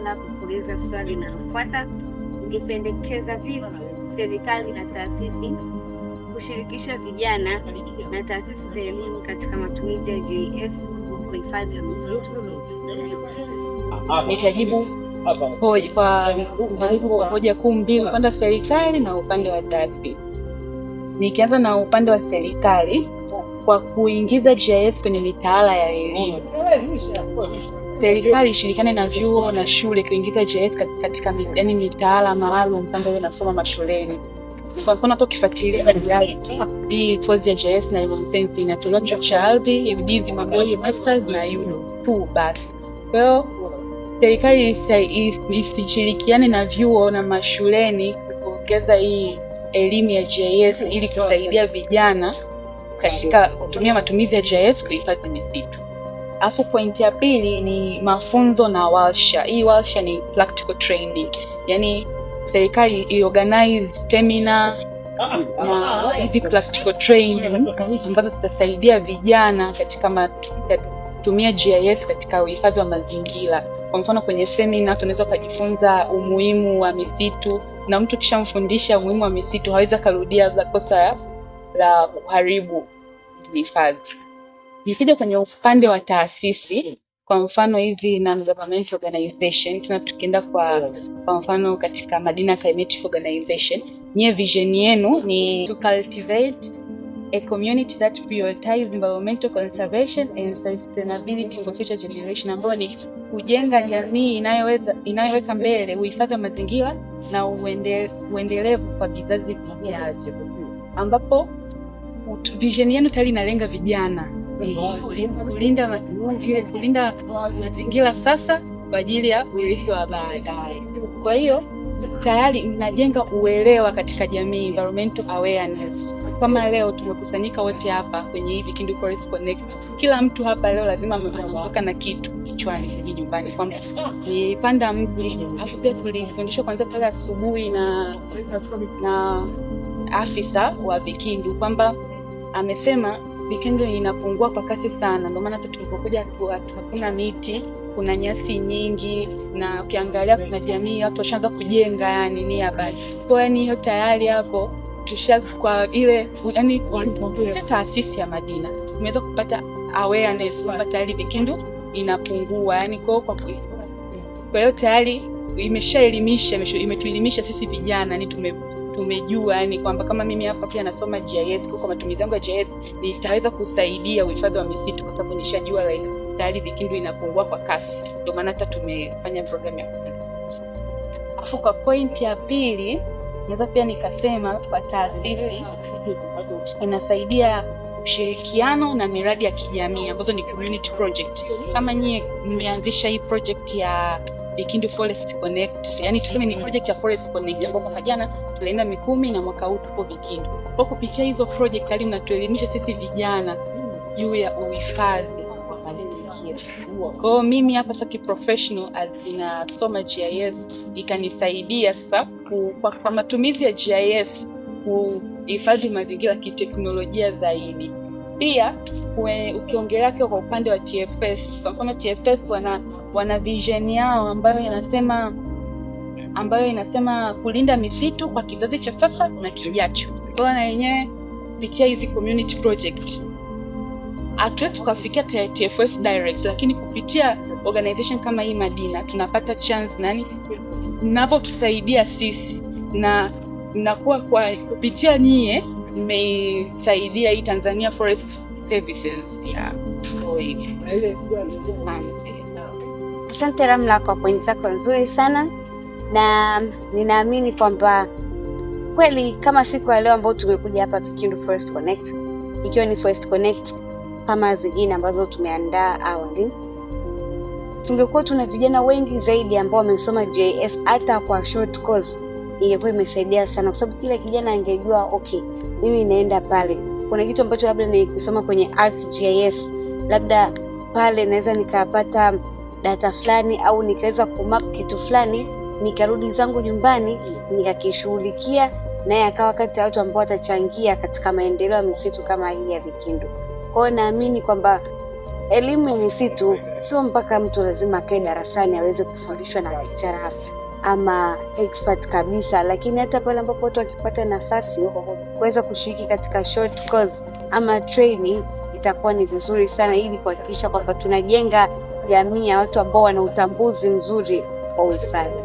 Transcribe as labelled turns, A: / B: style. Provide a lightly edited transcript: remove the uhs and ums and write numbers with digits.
A: namna kuuliza swali linalofuata. Ingependekeza vipi serikali na taasisi kushirikisha vijana na taasisi za elimu katika matumizi ya GIS kuhifadhi misitu?
B: Nitajibu hoja kuu mbili, upande wa serikali na upande wa taasisi. Nikianza na upande wa serikali, kwa kuingiza GIS kwenye mitaala ya elimu, serikali ishirikiane na vyuo na shule kuingiza GIS katika mitaala maalum ambayo inasoma mashuleni. Kwa mfano tukifuatilia hii kozi ya GIS na Urban Sensing inatolewa chuo cha ardhi, UDSM, Maboli, Masters na tu basi. Kwa hiyo serikali ishirikiane na vyuo na mashuleni kuongeza hii elimu ya GIS ili kusaidia vijana katika kutumia matumizi ya GIS kuhifadhi misitu. Alafu point ya pili ni mafunzo na warsha. Hii warsha ni practical training. Yaani serikali iorganize seminar na hizi practical training ambazo zitasaidia vijana katika kutumia GIS katika uhifadhi wa mazingira. Kwa mfano kwenye seminar tunaweza kujifunza umuhimu wa misitu, na mtu kishamfundisha umuhimu wa misitu hawezi kurudia kosa la kuharibu hifadhi. Nikija kwenye upande wa taasisi, kwa mfano hizi non-governmental organization, tukienda kwa mfano katika Madina Climatic Organization, nyie vision yenu ni to cultivate a community that prioritizes environmental conservation and sustainability for future generation, ambayo ni kujenga jamii inayoweka mbele uhifadhi wa mazingira na uendelevu kwa vizazi vijavyo, ambapo vision yenu tayari inalenga vijana kulinda mazingira sasa kwa ajili ya urithi wa baadaye. Kwa hiyo tayari mnajenga uelewa katika jamii, environmental awareness. Kama leo tumekusanyika wote hapa kwenye hii Vikindu Forest Connect, kila mtu hapa leo lazima ameondoka na kitu kichwani nyumbani, kwamba nilipanda mti. Afu pia tulifundishwa kwanza pale asubuhi na afisa wa Vikindu kwamba amesema Vikindu inapungua kwa kasi sana, ndio maana tulipokuja hakuna miti, kuna nyasi nyingi, na ukiangalia kuna jamii watu washaanza kujenga ni habari. Kwa hiyo tayari hapo kwa ile taasisi ya Madina tumeweza kupata awareness kwamba tayari Vikindu inapungua, kwa hiyo tayari imetuelimisha sisi vijana, tumejua kwamba kama mimi hapa pia nasoma GIS, kwa matumizi yangu ya GIS nitaweza kusaidia uhifadhi wa misitu, kwa sababu nishajua tayari Vikindu inapungua kwa kasi. Ndio maana hata tumefanya program ya afu. Kwa point ya pili naweza pia nikasema kwa taasisi inasaidia ushirikiano na miradi ya kijamii ambazo ni community project. Kama nyie mmeanzisha hii project ya Vikindu Forest Connect, yani tuseme ni project ya Forest Connect ambapo mwaka jana tulienda Mikumi na mwaka huu tuko Vikindu. Kwa kupitia hizo project hali mnatuelimisha sisi vijana juu ya uhifadhi wa mazingira. Kwa mimi hapa sasa professional as ninasoma GIS ikanisaidia sasa kwa matumizi ya GIS kuhifadhi mazingira kiteknolojia zaidi. Pia ukiongelea kwa upande wa TFS, kwa mfano TFS wana vision yao ambayo inasema kulinda misitu kwa kizazi cha sasa na kijacho. Kwa na yenyewe kupitia hizi community project hatuwezi tukafikia TFS direct, lakini kupitia organization kama hii Madina tunapata chance mnapotusaidia sisi, na mnakuwa kwa kupitia nyie mmeisaidia hii Tanzania Forest Services ya
A: Asante Ramla kwa point zako nzuri sana, na ninaamini kwamba kweli kama siku ya leo ambao tumekuja hapa Vikindu Forest Connect, ikiwa ni Forest Connect kama zingine ambazo tumeandaa awali, tungekuwa tuna vijana wengi zaidi ambao wamesoma GIS hata kwa short course, ingekuwa imesaidia sana, kwa sababu kila kijana angejua okay, mimi naenda pale, kuna kitu ambacho labda nikisoma kwenye ArcGIS, labda pale naweza nikapata data fulani au nikaweza kumap kitu fulani, nikarudi zangu nyumbani nikakishughulikia, naye akawa kati ya watu ambao watachangia katika maendeleo ya misitu kama hii ya Vikindu. Kwa hiyo naamini kwamba elimu ya misitu sio mpaka mtu lazima akae darasani aweze kufundishwa na lecturer ama expert kabisa, lakini hata pale ambapo watu wakipata nafasi kuweza kushiriki katika short course ama training, itakuwa ni vizuri sana, ili kuhakikisha kwamba tunajenga jamii ya watu ambao wana utambuzi mzuri wa uhifadhi.